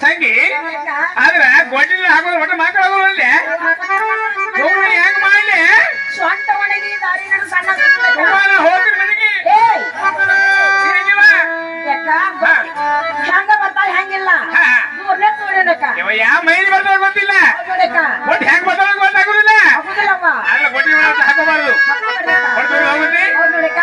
ತಂಗಿ ಆದ್ರ ಗೊಡ್ಡಿನ ಹಾಕೋದು ಒಟ್ಟು ಮಕ್ಕಳಾಗೋಲ್ಲ ಹೆಂಗ್ ಮಾಡ್ಲಿ ಸ್ವಂತ ಒಣಗಿ ದಾರಿ ನಡು ಸಣ್ಣ ಹೋಗ್ರಿ ಮನೆಗೆ ಹೆಂಗ ಬರ್ತಾಳ ಹೆಂಗಿಲ್ಲ ದೂರನೇ ತೋಡಕ ಯಾವ ಮೈಲಿ ಬರ್ತಾವ ಗೊತ್ತಿಲ್ಲ ಒಟ್ಟು ಹೆಂಗ್ ಬರ್ತಾವ ಗೊತ್ತಾಗುದಿಲ್ಲ ಅಲ್ಲ ಗೊಡ್ಡಿ ಹಾಕೋಬಾರ್ದು ನೋಡಕ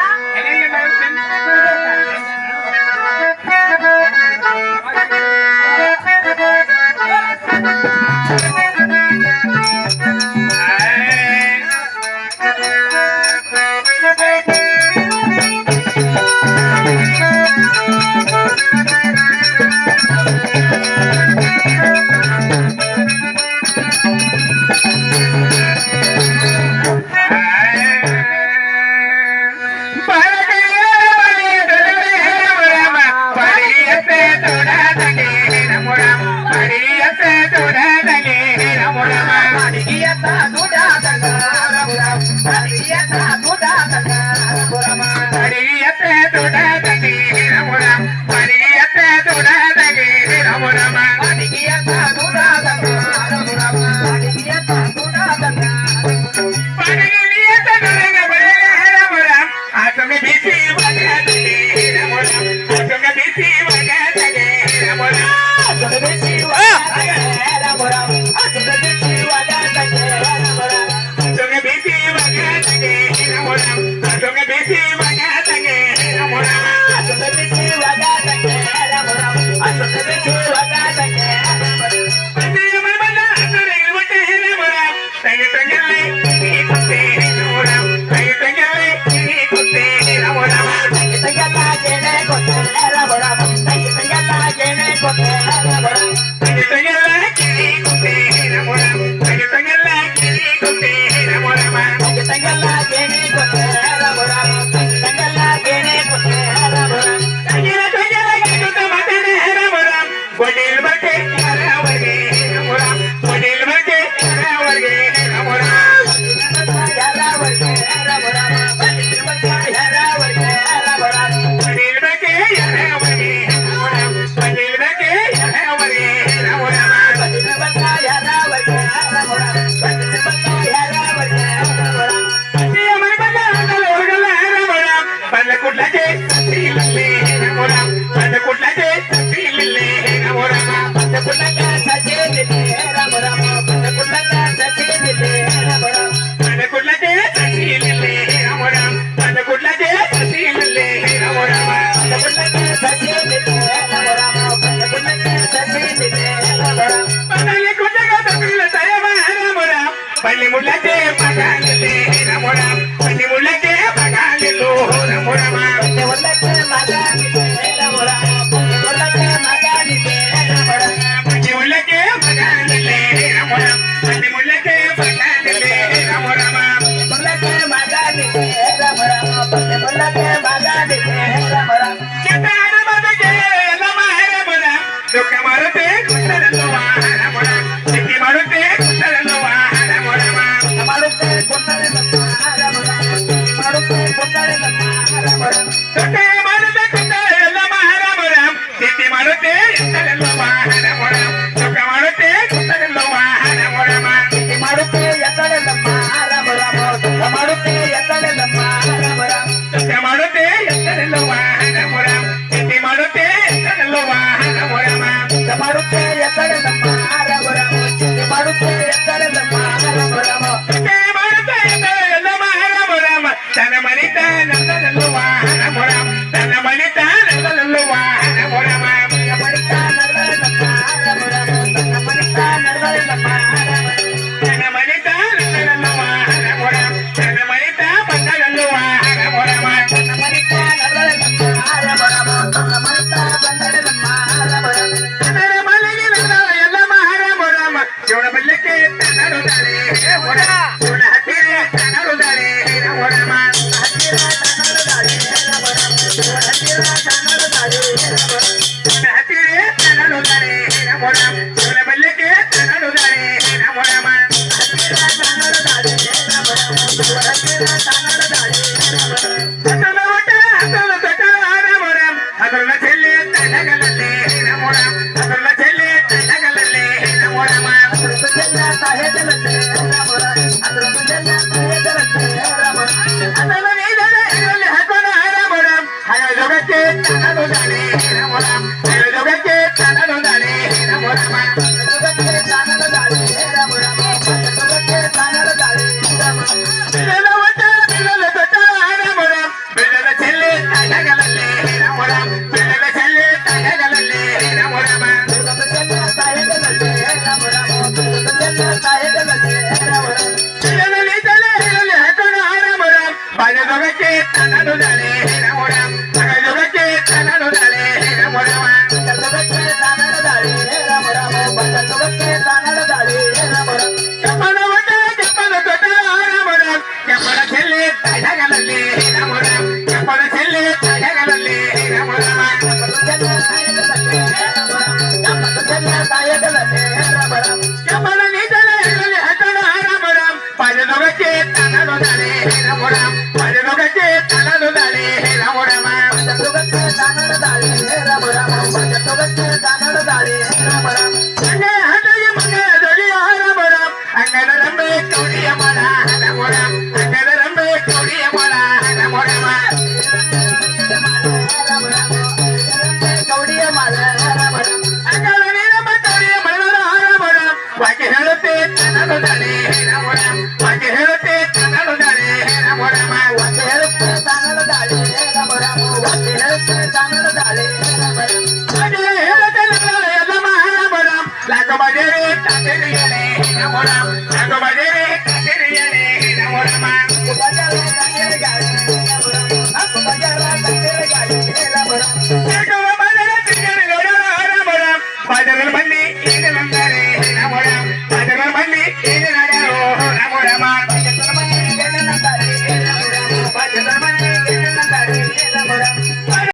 पल्ली मुलाचे मागाले रामोरा पल्ली मुलाचे मागाले लो रामोरा पल्ली मुलाचे मागाले रामोरा पल्ली मुलाचे मागाले रामोरा पल्ली मुलाचे मागाले रामोरा पल्ली मुलाचे मागाले रामोरा मुलाचे मागाले रामोरा पल्ली मुलाचे मागाले रामोरा केतार बदके लमा रामोरा डोके मारते कुंडल लोवा रामोरा सिटी मारते कुंडल लोवा ಮಾಡುತ್ತೆ ಬಾಯದಲ್ಲೇ ರಾಮರ ಅದ್ರ ಮುಂದೆಲ್ಲ ಬಾಯದಲ್ಲೇ ರಾಮರ ಅದನ್ನ ನೀಡದೆ ಇದರಲ್ಲಿ ಹಾಕೋಣ ರಾಮರ ಹಾಗೆ ಜಗಕ್ಕೆ ತಾನನು ದಾಳಿ ರಾಮರ ಹಾಗೆ ಜಗಕ್ಕೆ ತಾನನು ದಾಳಿ ರಾಮರ ಜಗಕ್ಕೆ ತಾನನು ದಾಳಿ ರಾಮರ ಜಗಕ್ಕೆ ತಾನನು ದಾಳಿ ರಾಮರ ಬಿಡಲ ಒಟ್ಟ ಬಿಡಲ ತೊಟ್ಟ ರಾಮರ ಬಿಡಲ ಚೆಲ್ಲಿ ತಗಲಲ್ಲೇ ರಾಮರ ಬಿಡಲ ಚೆಲ್ಲಿ ತಗಲಲ್ಲೇ ರಾಮರ ಬಾಜದೊಗಕ್ಕೆ ತನ್ನದು ದಾಳೆ ರಾಮರ ಬಾಜದೊಗಕ್ಕೆ ತನ್ನದು ದಾಳೆ ರಾಮರ ಬಾಜದೊಗಕ್ಕೆ ತನ್ನದು ದಾಳೆ ರಾಮರ ಬಾಜದೊಗಕ್ಕೆ ತನ್ನದು ದಾಳೆ ರಾಮರ ಕೆಂಪನ ಒಟ್ಟ ಕೆಂಪನ ತೊಟ್ಟ ರಾಮರ ಕೆಂಪನ ಚೆಲ್ಲಿ ತಗಲಲ್ಲಿ ರಾಮರ ಕೆಂಪನ ಚೆಲ್ಲಿ ತಗಲಲ್ಲಿ ರಾಮರ ಕೆಂಪನ ನೀತಲೆ ಹಾಕೋಣ ರಾಮರ ಬಾಜದೊಗಕ್ಕೆ ತನ್ನದು ದಾಳೆ ರಾಮರ ಬಾಜದೊಗಕ್ಕೆ ತನ್ನದು ದಾಳೆ ರಾಮರ ಬಾಜದೊಗಕ್ಕೆ ತನ್ನದು ದಾಳೆ ರಾಮರ ಬಾಜದೊಗಕ್ಕೆ ತನ್ನದು ದಾಳೆ ರಾಮರ ಹಂಗೆ ಹಂಗೆ ಮಂಗೆ ದೊಡಿಯ ರಾಮರ ಅಂಗದ ರಂಬೆ ಕೌಡಿಯ ಮರ ರಾಮರ ಅಂಗದ ರಂಬೆ ಕೌಡಿಯ ಮರ ರಾಮರ ಕೌಡಿಯ ಮರ ರಾಮರ ಅಂಗದ ನೀರಮ್ಮ ಕೌಡಿಯ ಮರ ರಾಮರ ವಾಕ್ಯ ಹೇಳುತ್ತೆ ತನ್ನದು ದಾಳೆ ರಾಮರ ವಾಕ್ಯ ಹೇಳುತ್ತೆ ತನ್ನದು ದಾಳೆ ರಾಮರ ವಾಕ್ಯ ಹೇಳುತ್ತೆ ತನ್ನದು ದಾಳೆ ರಾಮರ ವಾಕ್ಯ ಹೇಳುತ್ತೆ ತನ್ನದು ದಾಳೆ ರಾಮರ ವಾಕ್ಯ ಹೇಳುತ್ತೆ ಎಲ್ಲ ರಾಮರ ಲಾಕ ಬಜೆರೆ ತಾತೇರಿ